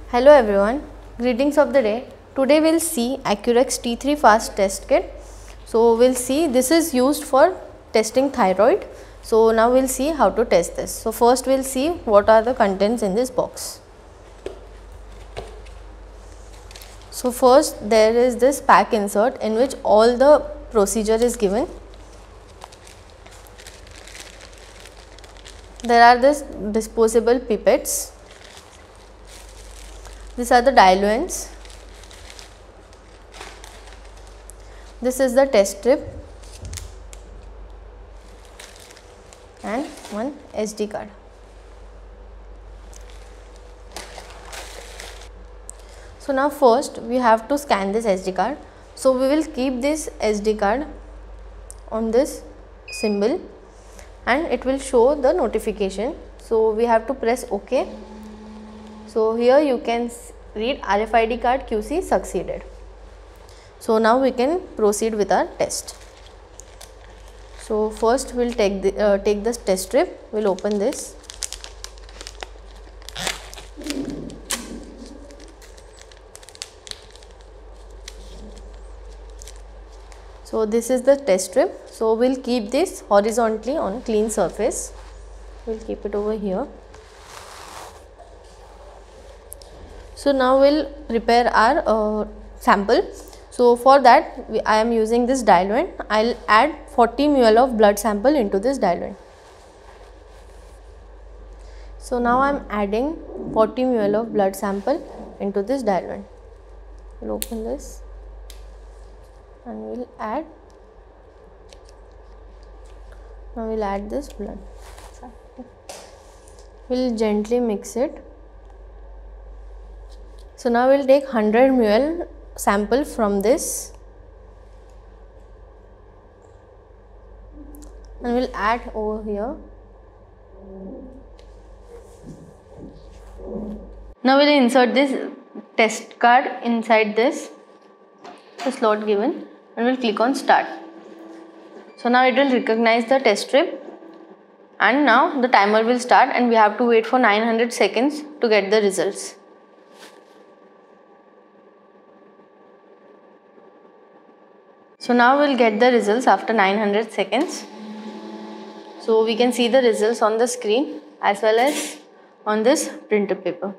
Hello everyone, greetings of the day. Today we'll see Accurex T3 fast test kit. So we'll see this is used for testing thyroid. So now we'll see how to test this. So first we'll see what are the contents in this box. So first there is this pack insert in which all the procedure is given. There are this disposable pipettes. These are the diluents. This is the test strip and one SD card. So now first we have to scan this SD card. So we will keep this SD card on this symbol and it will show the notification. So we have to press OK. So here you can read RFID card QC succeeded. So now we can proceed with our test. So first we'll take this test strip. We'll open this. So this is the test strip. So we'll keep this horizontally on clean surface. We'll keep it over here. So now we'll prepare our sample. So for that I am using this diluent. I'll add 40 ml of blood sample into this diluent. So now I am adding 40 ml of blood sample into this diluent. We'll open this and we'll add. Now we'll add this blood. We'll gently mix it. So now we'll take 100 ml sample from this and we'll add over here. Now we'll insert this test card inside this the slot given and we'll click on start. So now it will recognize the test strip and now the timer will start and we have to wait for 900 seconds to get the results. So now we'll get the results after 900 seconds. So we can see the results on the screen as well as on this printer paper.